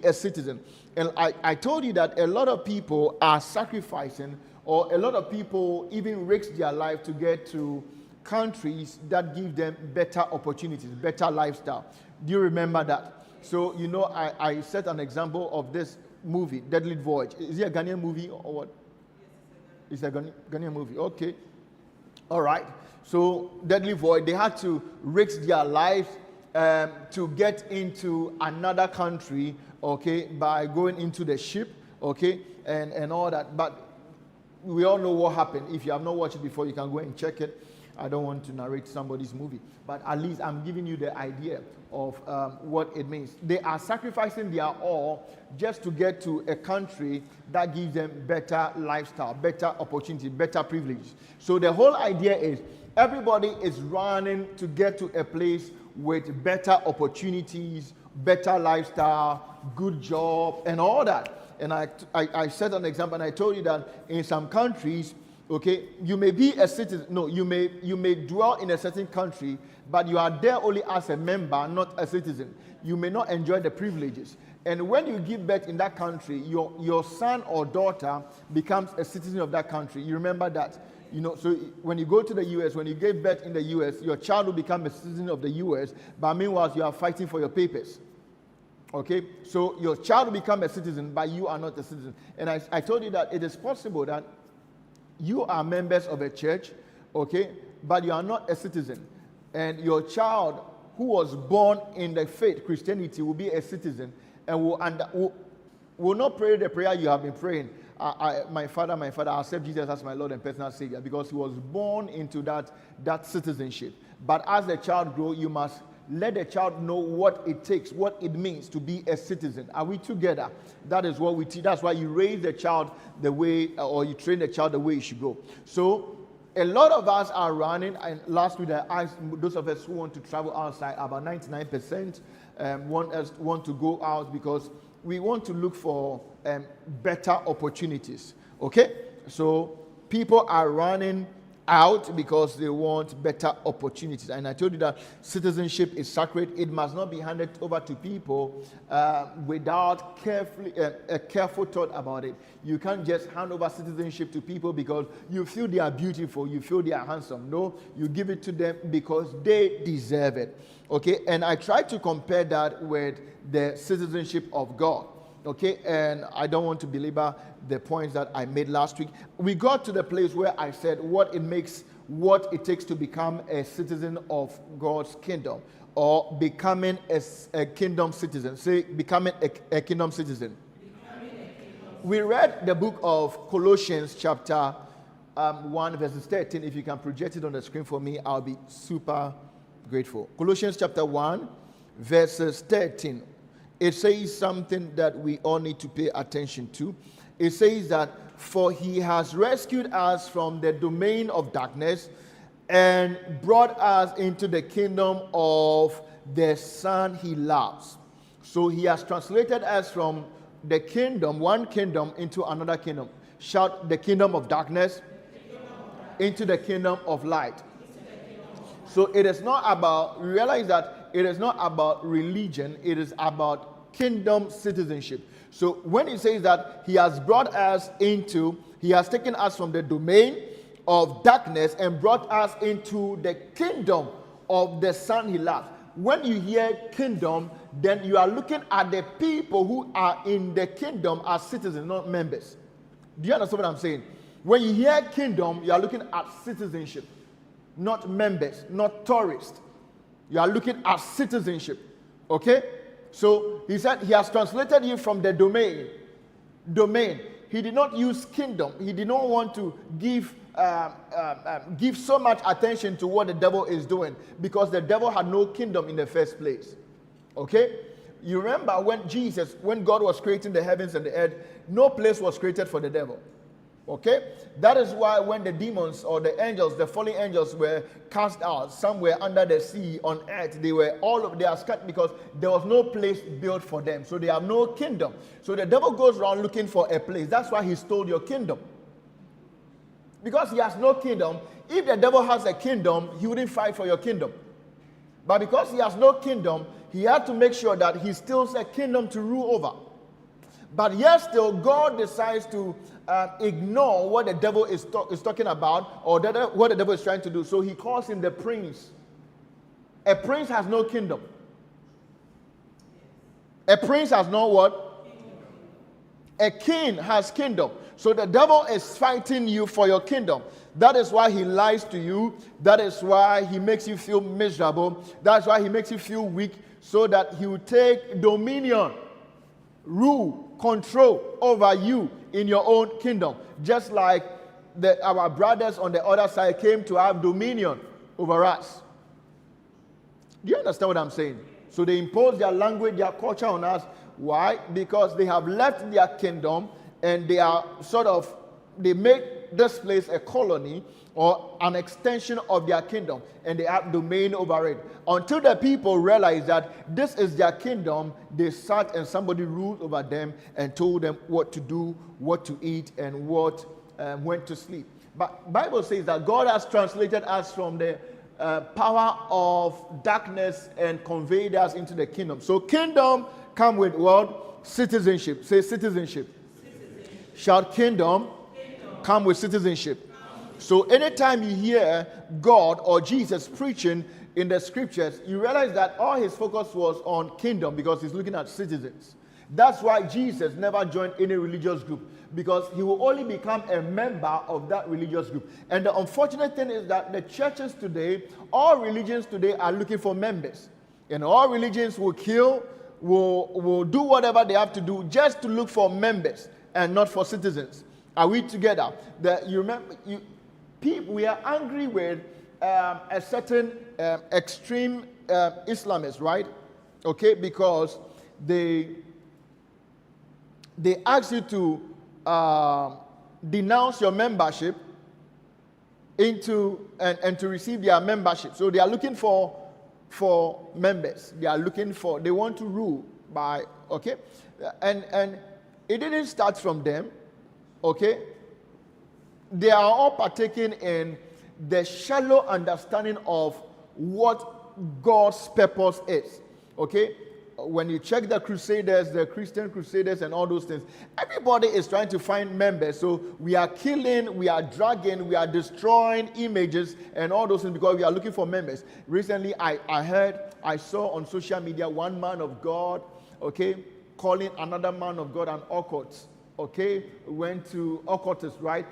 a citizen. And I told you that a lot of people are sacrificing, or a lot of people even risk their life to get to countries that give them better opportunities, better lifestyle. Do you remember that? So, I set an example of this movie, Deadly Voyage. Is it a Ghanaian movie or what? It's a Ghanaian movie. Okay. All right. So, Deadly Voyage, they had to risk their lives to get into another country, okay, by going into the ship, okay, and all that. But we all know what happened. If you have not watched it before, you can go and check it. I don't want to narrate somebody's movie, but at least I'm giving you the idea of what it means. They are sacrificing their all just to get to a country that gives them better lifestyle, better opportunity, better privileges. So the whole idea is everybody is running to get to a place with better opportunities, better lifestyle, good job, and all that. And I set an example, and I told you that in some countries, okay, you may be a citizen. No, you may dwell in a certain country, but you are there only as a member, not a citizen. You may not enjoy the privileges. And when you give birth in that country, your son or daughter becomes a citizen of that country. You remember that? So when you go to the U.S., when you give birth in the U.S., your child will become a citizen of the U.S., but meanwhile, you are fighting for your papers. Okay, so your child will become a citizen, but you are not a citizen. And I told you that it is possible that you are members of a church, okay, but you are not a citizen. And your child who was born in the faith, Christianity, will be a citizen and will not pray the prayer you have been praying. My father, I accept Jesus as my Lord and personal Savior, because he was born into that citizenship. But as the child grows, you must let the child know what it takes, what it means to be a citizen. Are we together? That is what we teach. That's why you raise the child the way, or you train the child the way it should go. So a lot of us are running, and last week I asked those of us who want to travel outside, about 99% want to go out because we want to look for better opportunities. Okay? So people are running out because they want better opportunities. And I told you that citizenship is sacred. It must not be handed over to people without a careful thought about it. You can't just hand over citizenship to people because you feel they are beautiful, you feel they are handsome. No, you give it to them because they deserve it. Okay, and I try to compare that with the citizenship of God. Okay, and I don't want to belabor the points that I made last week. We got to the place where I said what it takes to become a citizen of God's kingdom, or becoming a kingdom citizen. Say, becoming a kingdom citizen. We read the book of Colossians chapter 1 verses 13. If you can project it on the screen for me, I'll be super grateful. Colossians chapter 1 verses 13. It says something that we all need to pay attention to. It says that, for he has rescued us from the domain of darkness and brought us into the kingdom of the Son he loves. So he has translated us from the kingdom, one kingdom, into another kingdom. Shout, the kingdom of darkness into the kingdom of light. So it is not about, realize that it is not about religion, it is about kingdom citizenship. So when he says that he has taken us from the domain of darkness and brought us into the kingdom of the Son he loves. When you hear kingdom, then you are looking at the people who are in the kingdom as citizens, not members. Do you understand what I'm saying? When you hear kingdom, you are looking at citizenship, not members, not tourists. You are looking at citizenship. Okay? So he said he has translated you from the domain. He did not use kingdom. He did not want to give so much attention to what the devil is doing, because the devil had no kingdom in the first place. Okay? You remember when God was creating the heavens and the earth, no place was created for the devil. Okay? That is why when the demons or the angels, the fallen angels, were cast out somewhere under the sea on earth, they are scattered because there was no place built for them. So they have no kingdom. So the devil goes around looking for a place. That's why he stole your kingdom. Because he has no kingdom. If the devil has a kingdom, he wouldn't fight for your kingdom. But because he has no kingdom, he had to make sure that he steals a kingdom to rule over. But yet still, God decides to ignore what the devil is talking about, or what the devil is trying to do. So he calls him the prince. A prince has no kingdom. A prince has no what? A king has kingdom. So the devil is fighting you for your kingdom. That is why he lies to you. That is why he makes you feel miserable. That's why he makes you feel weak, so that he will take dominion, rule, control over you in your own kingdom. Just like our brothers on the other side came to have dominion over us. Do you understand what I'm saying? So they impose their language, their culture on us. Why? Because they have left their kingdom, and they make this place a colony or an extension of their kingdom, and they have domain over it. Until the people realize that this is their kingdom, they sat and somebody ruled over them and told them what to do, what to eat, and when to sleep. But Bible says that God has translated us from the power of darkness and conveyed us into the kingdom. So kingdom come with what? Citizenship. Say citizenship. Shout kingdom, come with citizenship. So anytime you hear God or Jesus preaching in the scriptures, you realize that all his focus was on kingdom, because he's looking at citizens. That's why Jesus never joined any religious group, because he will only become a member of that religious group. And the unfortunate thing is that the churches today, all religions today, are looking for members. And all religions will kill, will do whatever they have to do just to look for members and not for citizens. Are we together? We are angry with a certain extreme Islamists, right? Okay, because they ask you to denounce your membership and to receive their membership. So they are looking for members. They want to rule by, okay? And it didn't start from them, okay? They are all partaking in the shallow understanding of what God's purpose is, okay? When you check the crusaders, the Christian crusaders and all those things, everybody is trying to find members. So we are killing, we are dragging, we are destroying images and all those things because we are looking for members. Recently, I saw on social media one man of God, okay, calling another man of God an occult, okay, went to occultist, right,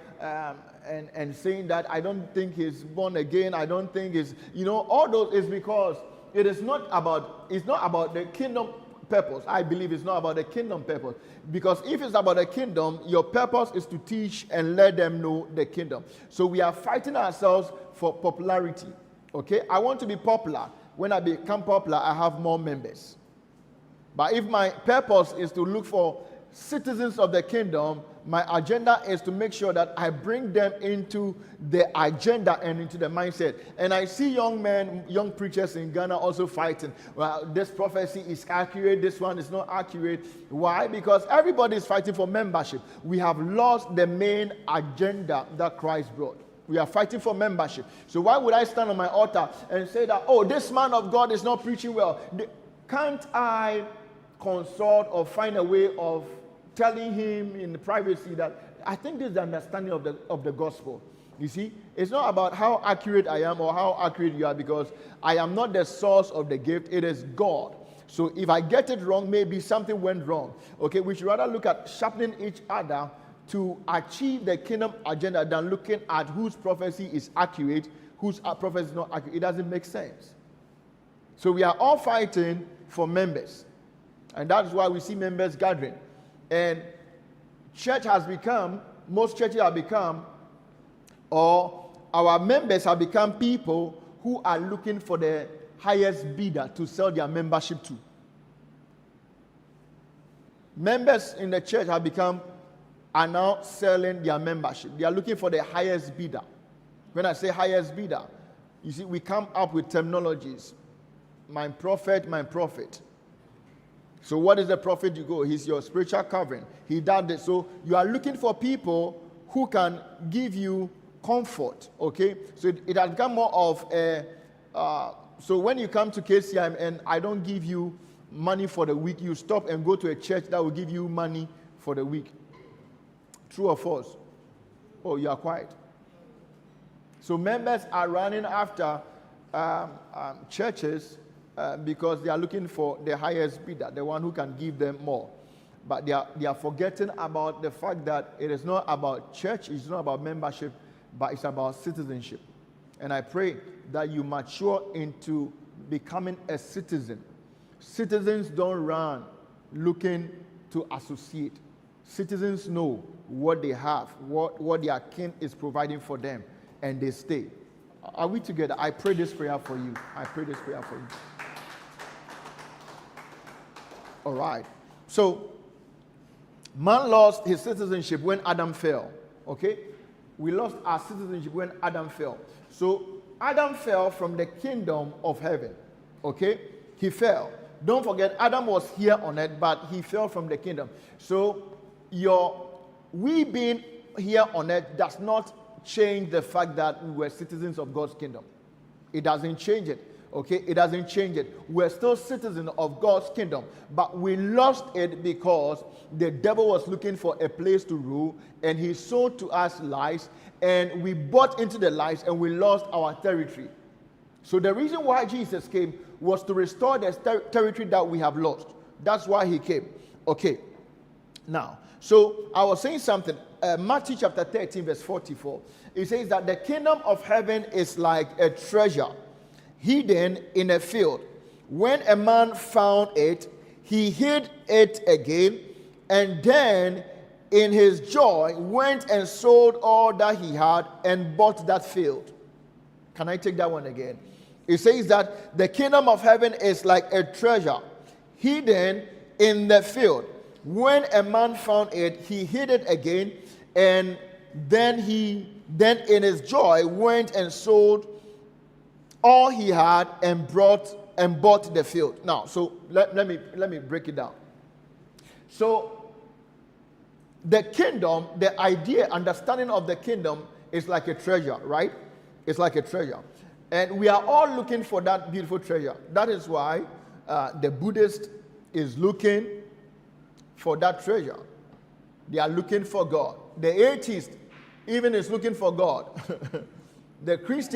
and saying that I don't think he's born again, I don't think he's, all those is because it's not about the kingdom purpose. I believe it's not about the kingdom purpose. Because if it's about the kingdom, your purpose is to teach and let them know the kingdom. So we are fighting ourselves for popularity. Okay? I want to be popular. When I become popular, I have more members. But if my purpose is to look for citizens of the kingdom, my agenda is to make sure that I bring them into the agenda and into the mindset. And I see young preachers in Ghana also fighting. Well, this prophecy is accurate, this one is not accurate. Why? Because everybody is fighting for membership. We have lost the main agenda that Christ brought. We are fighting for membership. So why would I stand on my altar and say that, oh, this man of God is not preaching well? Can't I consult or find a way of telling him in privacy that I think this is the understanding of the gospel? You see, it's not about how accurate I am or how accurate you are, because I am not the source of the gift. It is God. So if I get it wrong, maybe something went wrong. Okay, we should rather look at sharpening each other to achieve the kingdom agenda than looking at whose prophecy is accurate, whose prophecy is not accurate. It doesn't make sense. So we are all fighting for members. And that's why we see members gathering. And most churches have become, or our members have become people who are looking for the highest bidder to sell their membership to. Members in the church are now selling their membership. They are looking for the highest bidder. When I say highest bidder, you see, we come up with terminologies. My prophet, my prophet. So what is the prophet you go? He's your spiritual covering. He does this. So you are looking for people who can give you comfort, okay? So it has become more of a, so when you come to KCM and I don't give you money for the week, you stop and go to a church that will give you money for the week. True or false? Oh, you are quiet. So members are running after churches because they are looking for the highest bidder, the one who can give them more. But they are forgetting about the fact that it is not about church, it's not about membership, but it's about citizenship. And I pray that you mature into becoming a citizen. Citizens don't run looking to associate. Citizens know what they have, what their king is providing for them, and they stay. Are we together? I pray this prayer for you. I pray this prayer for you. All right. So, man lost his citizenship when Adam fell. Okay? We lost our citizenship when Adam fell. So, Adam fell from the kingdom of heaven. Okay? He fell. Don't forget, Adam was here on earth, but he fell from the kingdom. So, we being here on earth does not change the fact that we were citizens of God's kingdom. It doesn't change it. Okay? It doesn't change it. We're still citizens of God's kingdom, but we lost it because the devil was looking for a place to rule, and he sold to us lies, and we bought into the lies, and we lost our territory. So the reason why Jesus came was to restore the territory that we have lost. That's why he came. Okay. Now, so I was saying something. Matthew chapter 13, verse 44. It says that the kingdom of heaven is like a treasure hidden in a field. When a man found it, he hid it again, and then in his joy went and sold all that he had and bought that field. Can I take that one again? It says that the kingdom of heaven is like a treasure hidden in the field. When a man found it, he hid it again, and then in his joy went and sold all he had and bought the field. Now, so let me break it down. So the kingdom, the idea, understanding of the kingdom is like a treasure, right? It's like a treasure. And we are all looking for that beautiful treasure. That is why the Buddhist is looking for that treasure. They are looking for God. The atheist even is looking for God. The Christian